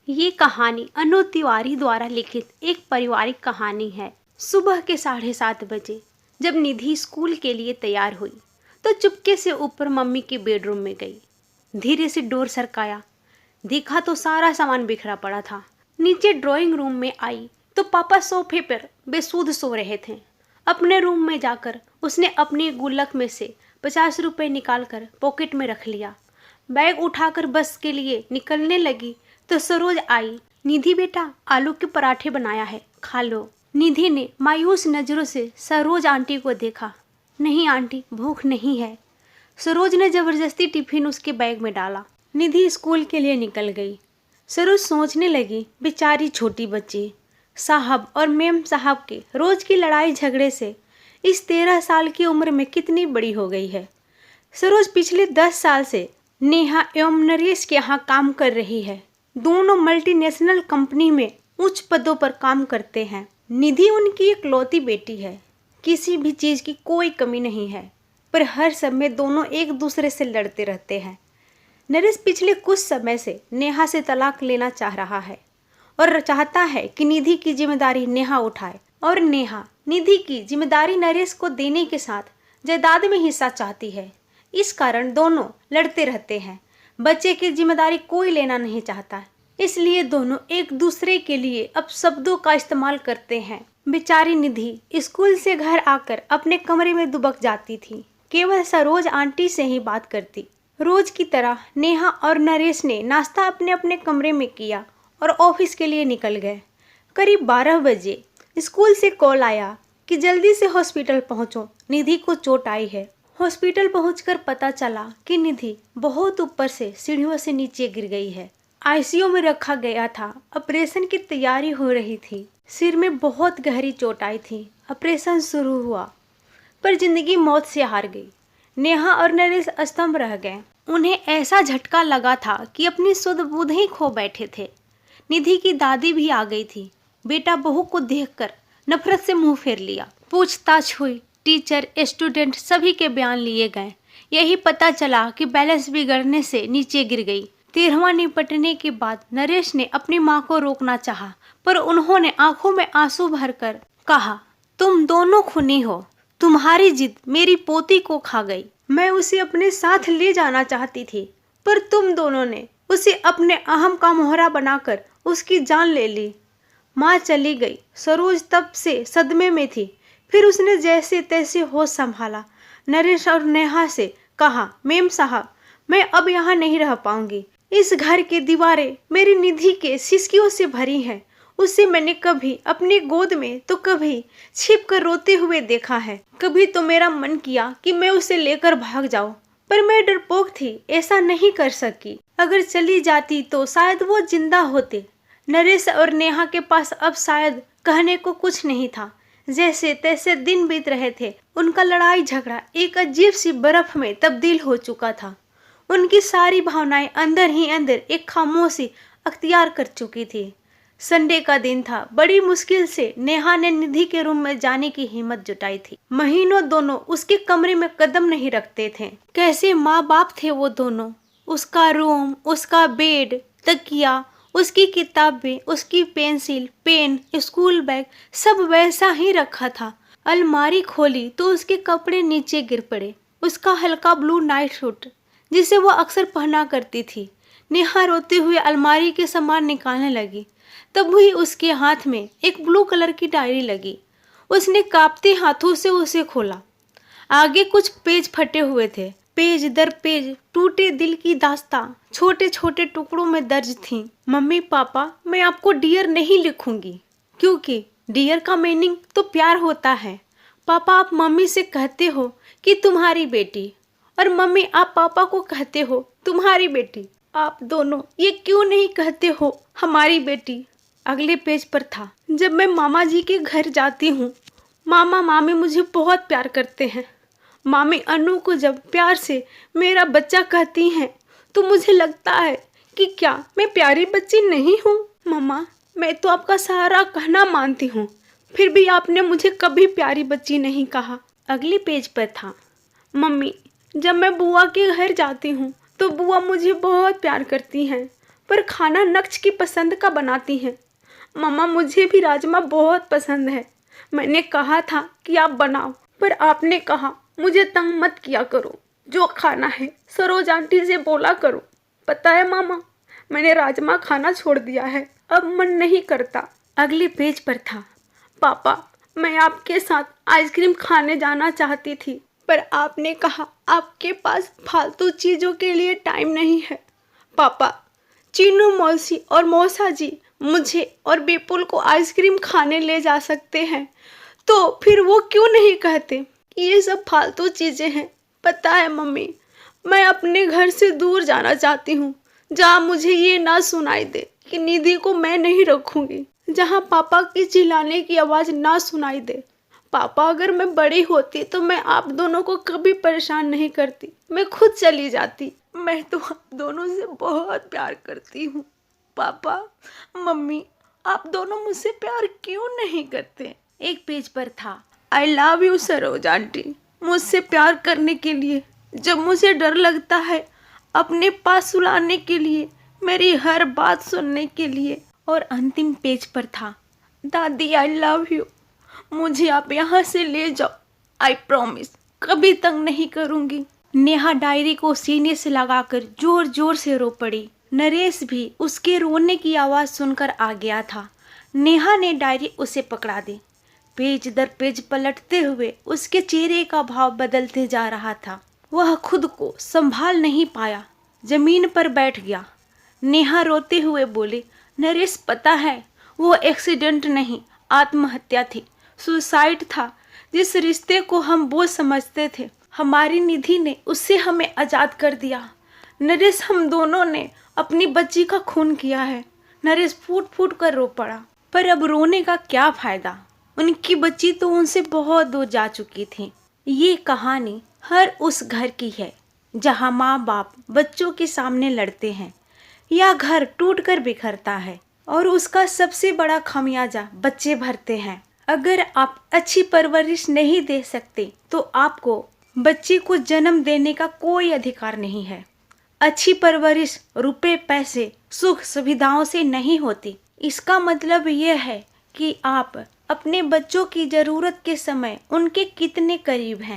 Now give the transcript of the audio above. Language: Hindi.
ये कहानी अनु तिवारी द्वारा लिखित एक पारिवारिक कहानी है। सुबह के 7:30 बजे जब निधि स्कूल के लिए तैयार हुई तो चुपके से ऊपर मम्मी के बेडरूम में गई। धीरे से डोर सरकाया, देखा तो सारा सामान बिखरा पड़ा था। नीचे ड्राइंग रूम में आई तो पापा सोफे पर बेसुध सो रहे थे। अपने रूम में जाकर उसने अपनी गुल्लक में से 50 रुपए निकालकर पॉकेट में रख लिया। बैग उठाकर बस के लिए निकलने लगी तो सरोज आई। निधि बेटा, आलू के पराठे बनाया है, खा लो। निधि ने मायूस नजरों से सरोज आंटी को देखा। नहीं आंटी, भूख नहीं है। सरोज ने जबरदस्ती टिफिन उसके बैग में डाला। निधि स्कूल के लिए निकल गई। सरोज सोचने लगी, बेचारी छोटी बच्ची, साहब और मेम साहब के रोज की लड़ाई झगड़े से इस 13 साल की उम्र में कितनी बड़ी हो गई है। सरोज पिछले 10 साल से नेहा एवं नरेश के यहाँ काम कर रही है। दोनों मल्टीनेशनल कंपनी में उच्च पदों पर काम करते हैं। निधि उनकी इकलौती बेटी है। किसी भी चीज की कोई कमी नहीं है, पर हर समय दोनों एक दूसरे से लड़ते रहते हैं। नरेश पिछले कुछ समय से नेहा से तलाक लेना चाह रहा है और चाहता है कि निधि की जिम्मेदारी नेहा उठाए, और नेहा निधि की जिम्मेदारी नरेश को देने के साथ जायदाद में हिस्सा चाहती है। इस कारण दोनों लड़ते रहते हैं। बच्चे की जिम्मेदारी कोई लेना नहीं चाहता, इसलिए दोनों एक दूसरे के लिए अब शब्दों का इस्तेमाल करते हैं। बेचारी निधि स्कूल से घर आकर अपने कमरे में दुबक जाती थी। केवल सरोज आंटी से ही बात करती। रोज की तरह नेहा और नरेश ने नाश्ता अपने अपने कमरे में किया और ऑफिस के लिए निकल गए। करीब 12 बजे स्कूल से कॉल आया कि जल्दी से हॉस्पिटल पहुंचो, निधि को चोट आई है। हॉस्पिटल पहुंचकर पता चला कि निधि बहुत ऊपर से सीढ़ियों से नीचे गिर गई है। आईसीयू में रखा गया था। ऑपरेशन की तैयारी हो रही थी। सिर में बहुत गहरी चोट आई थी। ऑपरेशन शुरू हुआ, पर जिंदगी मौत से हार गई। नेहा और नरेश स्तंभ रह गए। उन्हें ऐसा झटका लगा था कि अपनी सुध बुध ही खो बैठे थे। निधि की दादी भी आ गई थी। बेटा बहू को देखकर नफरत से मुंह फेर लिया। पूछताछ हुई। टीचर, स्टूडेंट सभी के बयान लिए गए। यही पता चला कि बैलेंस बिगड़ने से नीचे गिर गई। 13वां निपटने के बाद नरेश ने अपनी मां को रोकना चाहा, पर उन्होंने आंखों में आंसू भरकर कहा, तुम दोनों खूनी हो। तुम्हारी जिद मेरी पोती को खा गई। मैं उसे अपने साथ ले जाना चाहती थी, पर तुम दोनों ने उसे अपने अहम का मोहरा बनाकर उसकी जान ले ली। माँ चली गई। सरोज तब से सदमे में थी। फिर उसने जैसे तैसे होश संभाला। नरेश और नेहा से कहा, मेम साहब, मैं अब यहाँ नहीं रह पाऊंगी। इस घर की दीवारें मेरी निधि के सिसकियों से भरी हैं। उसे मैंने कभी अपनी गोद में तो कभी छिप कर रोते हुए देखा है। कभी तो मेरा मन किया कि मैं उसे लेकर भाग जाऊं, पर मैं डरपोक थी, ऐसा नहीं कर सकी। अगर चली जाती तो शायद वो जिंदा होते। नरेश और नेहा के पास अब शायद कहने को कुछ नहीं था। जैसे तैसे दिन बीत रहे थे। उनका लड़ाई झगड़ा एक अजीब सी बर्फ में तब्दील हो चुका था। उनकी सारी भावनाएं अंदर ही अंदर एक खामोशी अख्तियार कर चुकी थी। संडे का दिन था। बड़ी मुश्किल से नेहा ने निधि के रूम में जाने की हिम्मत जुटाई थी। महीनों दोनों उसके कमरे में कदम नहीं रखते थे। कैसे माँ बाप थे वो दोनों। उसका रूम, उसका बेड, तकिया, उसकी किताबें, उसकी पेंसिल, पेन, स्कूल बैग सब वैसा ही रखा था। अलमारी खोली तो उसके कपड़े नीचे गिर पड़े। उसका हल्का ब्लू नाइट सूट जिसे वो अक्सर पहना करती थी। नेहा रोते हुए अलमारी के सामान निकालने लगी, तब भी उसके हाथ में एक ब्लू कलर की डायरी लगी। उसने कांपते हाथों से उसे खोला। आगे कुछ पेज फटे हुए थे। पेज दर पेज टूटे दिल की दास्तां छोटे छोटे टुकड़ों में दर्ज थी। मम्मी पापा, मैं आपको डियर नहीं लिखूंगी, क्योंकि डियर का मीनिंग तो प्यार होता है। पापा, आप मम्मी से कहते हो कि तुम्हारी बेटी, और मम्मी आप पापा को कहते हो तुम्हारी बेटी। आप दोनों ये क्यों नहीं कहते हो हमारी बेटी। अगले पेज पर था, जब मैं मामा जी के घर जाती हूँ, मामा मामी मुझे बहुत प्यार करते हैं। मामी अनु को जब प्यार से मेरा बच्चा कहती हैं तो मुझे लगता है कि क्या मैं प्यारी बच्ची नहीं हूँ। मम्मा, मैं तो आपका सारा कहना मानती हूँ, फिर भी आपने मुझे कभी प्यारी बच्ची नहीं कहा। अगले पेज पर था, मम्मी, जब मैं बुआ के घर जाती हूँ तो बुआ मुझे बहुत प्यार करती हैं, पर खाना नक्श की पसंद का बनाती हैं। मम्मा मुझे भी राजमा बहुत पसंद है। मैंने कहा था कि आप बनाओ, पर आपने कहा मुझे तंग मत किया करो, जो खाना है सरोज आंटी से बोला करो। पता है मामा, मैंने राजमा खाना छोड़ दिया है, अब मन नहीं करता। अगले पेज पर था, पापा मैं आपके साथ आइसक्रीम खाने जाना चाहती थी, पर आपने कहा आपके पास फालतू चीज़ों के लिए टाइम नहीं है। पापा, चीनू मौसी और मौसा जी मुझे और विपुल को आइसक्रीम खाने ले जा सकते हैं, तो फिर वो क्यों नहीं कहते कि ये सब फालतू चीज़ें हैं। पता है मम्मी, मैं अपने घर से दूर जाना चाहती हूँ, जहाँ मुझे ये ना सुनाई दे कि निधि को मैं नहीं रखूँगी, जहाँ पापा की चिल्लाने की आवाज़ ना सुनाई दे। पापा अगर मैं बड़ी होती तो मैं आप दोनों को कभी परेशान नहीं करती, मैं खुद चली जाती। मैं तो आप दोनों से बहुत प्यार करती हूँ। पापा, मम्मी, आप दोनों मुझसे प्यार क्यों नहीं करते? एक पेज पर था, I love you Saroj aunty, मुझसे प्यार करने के लिए, जब मुझे डर लगता है, अपने पास सुलाने के लिए, मेरी हर बात सुनने के लिए। और अंतिम पेज पर था, दादी आई लव यू, मुझे आप यहाँ से ले जाओ, आई प्रॉमिस कभी तंग नहीं करूँगी। नेहा डायरी को सीने से लगाकर जोर जोर से रो पड़ी। नरेश भी उसके रोने की आवाज़ सुनकर आ गया था। नेहा ने डायरी उसे पकड़ा दी। पेज दर पेज पलटते हुए उसके चेहरे का भाव बदलते जा रहा था। वह खुद को संभाल नहीं पाया, जमीन पर बैठ गया। नेहा रोते हुए बोली, नरेश पता है वो एक्सीडेंट नहीं, आत्महत्या थी, सुसाइड था। जिस रिश्ते को हम बोझ समझते थे, हमारी निधि ने उससे हमें आज़ाद कर दिया। नरेश हम दोनों ने अपनी बच्ची का खून किया है। नरेश फूट फूट कर रो पड़ा। पर अब रोने का क्या फायदा, उनकी बच्ची तो उनसे बहुत दूर जा चुकी थी। ये कहानी हर उस घर की है जहाँ माँ बाप बच्चों के सामने लड़ते हैं या घर टूटकर बिखरता है और उसका सबसे बड़ा खमियाजा बच्चे भरते हैं। अगर आप अच्छी परवरिश नहीं दे सकते तो आपको बच्चे को जन्म देने का कोई अधिकार नहीं है। अच्छी परवरिश रुपए पैसे सुख सुविधाओं से नहीं होती। इसका मतलब यह है कि आप अपने बच्चों की ज़रूरत के समय उनके कितने करीब हैं।